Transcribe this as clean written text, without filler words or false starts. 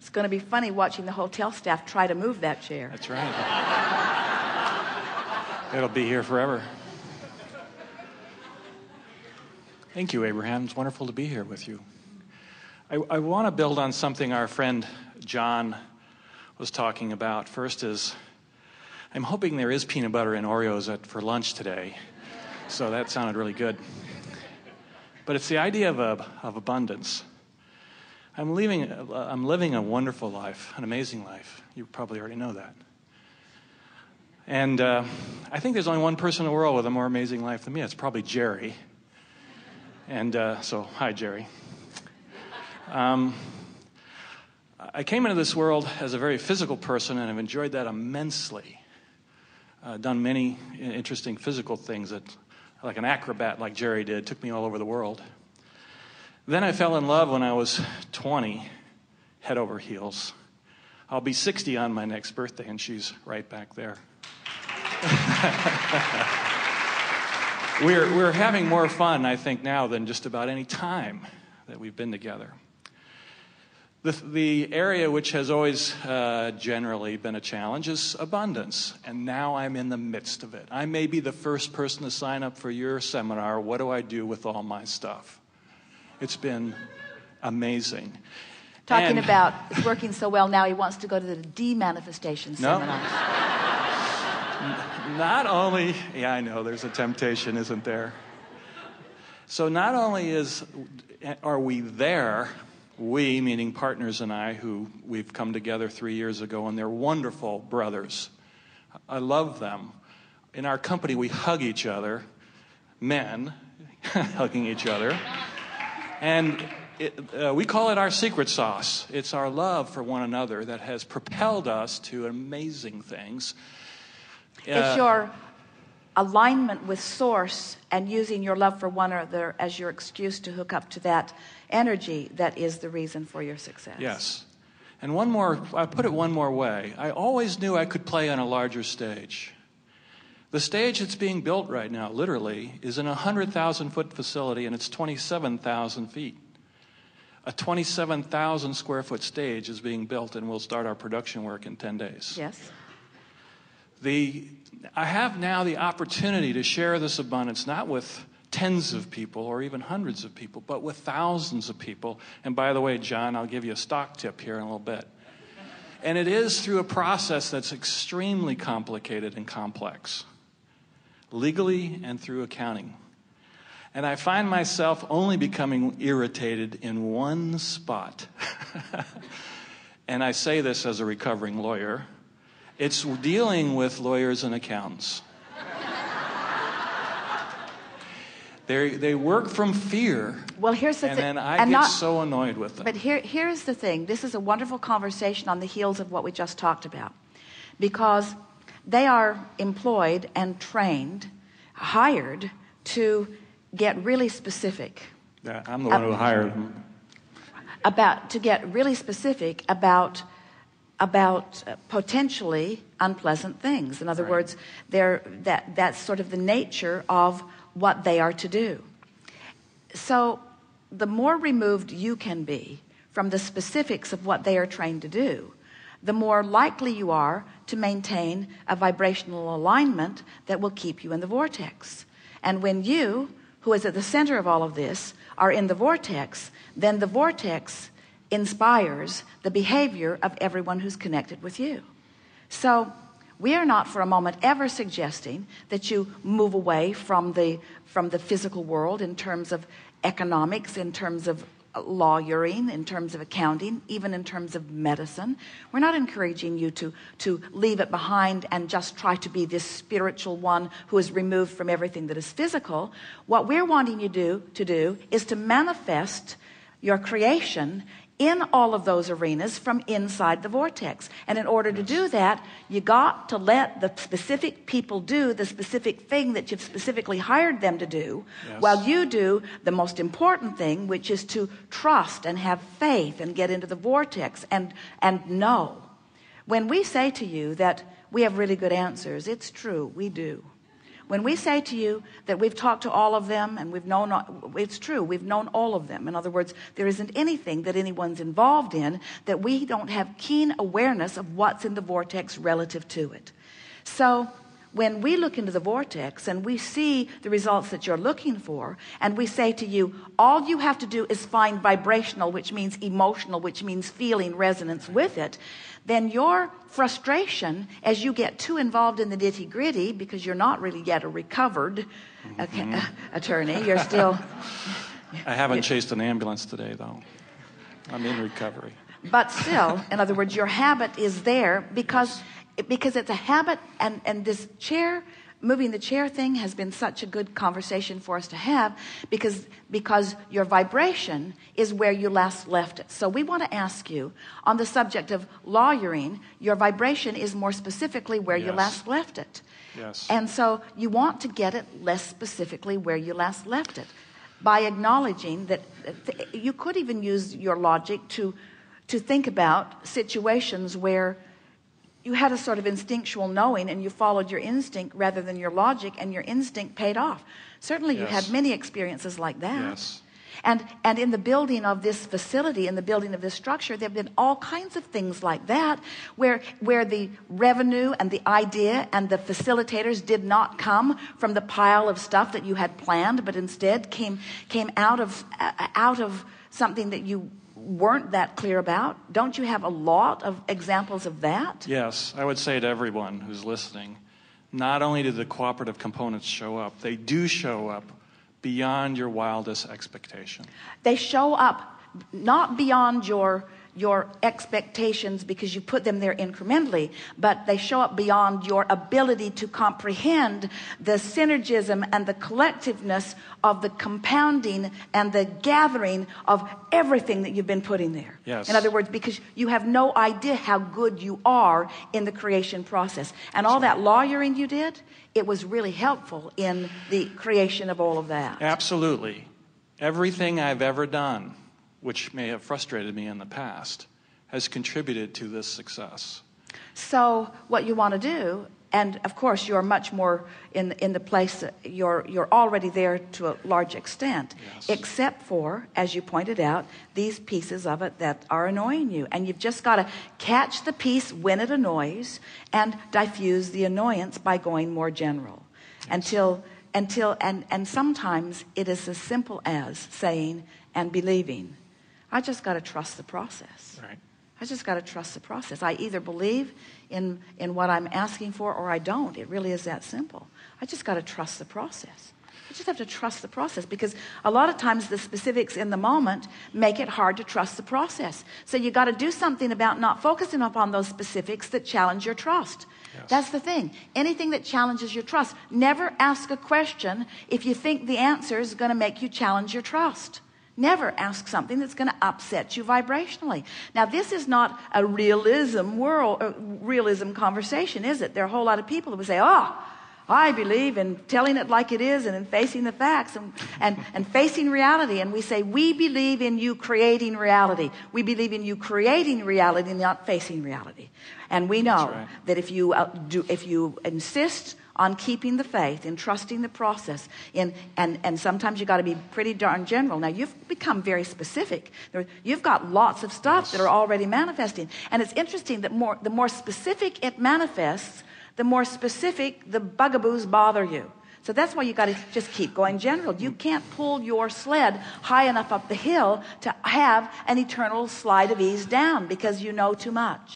It's going to be funny watching the hotel staff try to move that chair. That's right. It'll be here forever. Thank you, Abraham. It's wonderful to be here with you. I want to build on something our friend John was talking about. First is, I'm hoping there is peanut butter and Oreos for lunch today. So that sounded really good. But it's the idea of abundance. I'm living a wonderful life, an amazing life. You probably already know that. And I think there's only one person in the world with a more amazing life than me. It's probably Jerry. And so, hi, Jerry. I came into this world as a very physical person, and I've enjoyed that immensely. Done many interesting physical things that, like an acrobat like Jerry did, took me all over the world. Then I fell in love when I was 20, head over heels. I'll be 60 on my next birthday, and she's right back there. We're having more fun, I think, now than just about any time that we've been together. The area which has always generally been a challenge is abundance, and now I'm in the midst of it. I may be the first person to sign up for your seminar, What Do I Do with All My Stuff? It's been amazing. Talking about it's working so well now, he wants to go to the demanifestation seminar. Not only, yeah, I know, there's a temptation, isn't there? So not only are we there, we, meaning partners and I, who we've come together 3 years ago, and they're wonderful brothers. I love them. In our company, we hug each other, men hugging each other, and we call it our secret sauce. It's our love for one another that has propelled us to amazing things. It's your alignment with Source and using your love for one another as your excuse to hook up to that energy that is the reason for your success. Yes. And I put it one more way. I always knew I could play on a larger stage. The stage that's being built right now, literally, is in a 100,000-foot facility, and it's 27,000 feet. A 27,000 square foot stage is being built, and we'll start our production work in 10 days. Yes. I have now the opportunity to share this abundance, not with tens of people or even hundreds of people, but with thousands of people. And by the way, John, I'll give you a stock tip here in a little bit. And it is through a process that's extremely complicated and complex, legally and through accounting. And I find myself only becoming irritated in one spot. And I say this as a recovering lawyer. It's dealing with lawyers and accountants. They work from fear. Well, here's the thing. And then I get so annoyed with them. But here's the thing. This is a wonderful conversation on the heels of what we just talked about. Because they are employed and trained, hired to get really specific. Yeah, I'm the one who hired them. To get really specific about potentially unpleasant things. In other words, that's sort of the nature of what they are to do. So the more removed you can be from the specifics of what they are trained to do, the more likely you are to maintain a vibrational alignment that will keep you in the vortex. And when you, who is at the center of all of this, are in the vortex, then the vortex inspires the behavior of everyone who's connected with you. So we are not for a moment ever suggesting that you move away from the physical world in terms of economics, in terms of lawyering, in terms of accounting, even in terms of medicine. We're not encouraging you to leave it behind and just try to be this spiritual one who is removed from everything that is physical. What we're wanting you to do is to manifest your creation in all of those arenas from inside the vortex. And in order to do that, you got to let the specific people do the specific thing that you've specifically hired them to do, while you do the most important thing, which is to trust and have faith and get into the vortex and know. When we say to you that we have really good answers, it's true, we do. when we say to you that we've talked to all of them and we've known, it's true, we've known all of them. In other words, there isn't anything that anyone's involved in that we don't have keen awareness of what's in the vortex relative to it. So when we look into the vortex and we see the results that you're looking for, and we say to you, all you have to do is find vibrational, which means emotional, which means feeling resonance with it, then your frustration, as you get too involved in the nitty-gritty, because you're not really yet a recovered attorney, you're still... I haven't chased an ambulance today, though. I'm in recovery. But still, in other words, your habit is there because it's a habit, and this chair, moving the chair thing has been such a good conversation for us to have because your vibration is where you last left it. So we want to ask you, on the subject of lawyering, your vibration is more specifically where you last left it. Yes. And so you want to get it less specifically where you last left it by acknowledging that you could even use your logic to think about situations where you had a sort of instinctual knowing and you followed your instinct rather than your logic, and your instinct paid off. Certainly you had many experiences like that. Yes. And in the building of this facility, in the building of this structure, there have been all kinds of things like that where the revenue and the idea and the facilitators did not come from the pile of stuff that you had planned, but instead came out of something that you weren't that clear about. Don't you have a lot of examples of that? Yes, I would say to everyone who's listening, not only do the cooperative components show up, they do show up beyond your wildest expectation. They show up not beyond your expectations because you put them there incrementally, but they show up beyond your ability to comprehend the synergism and the collectiveness of the compounding and the gathering of everything that you've been putting there. Yes. In other words, because you have no idea how good you are in the creation process. And all that lawyering you did, it was really helpful in the creation of all of that. Absolutely. Everything I've ever done, which may have frustrated me in the past, has contributed to this success. So what you want to do, and of course you're much more in the place that you're already there to a large extent, except for, as you pointed out, these pieces of it that are annoying you. And you've just got to catch the piece when it annoys and diffuse the annoyance by going more general. Until sometimes it is as simple as saying and believing, I just got to trust the process. Right. I just got to trust the process. I either believe in what I'm asking for or I don't. It really is that simple. I just got to trust the process. I just have to trust the process, because a lot of times the specifics in the moment make it hard to trust the process. So you got to do something about not focusing upon those specifics that challenge your trust. Yes. That's the thing. Anything that challenges your trust. Never ask a question if you think the answer is going to make you challenge your trust. Never ask something that's going to upset you vibrationally. Now, this is not a realism conversation, is it? There are a whole lot of people who would say, oh, I believe in telling it like it is and in facing the facts and facing reality. And we say, we believe in you creating reality. We believe in you creating reality, not facing reality. And we know that if you insist on keeping the faith, in trusting the process, and sometimes you got to be pretty darn general. Now you've become very specific. You've got lots of stuff that are already manifesting, and it's interesting that the more specific it manifests, the more specific the bugaboos bother you. So that's why you got to just keep going general. You can't pull your sled high enough up the hill to have an eternal slide of ease down because you know too much.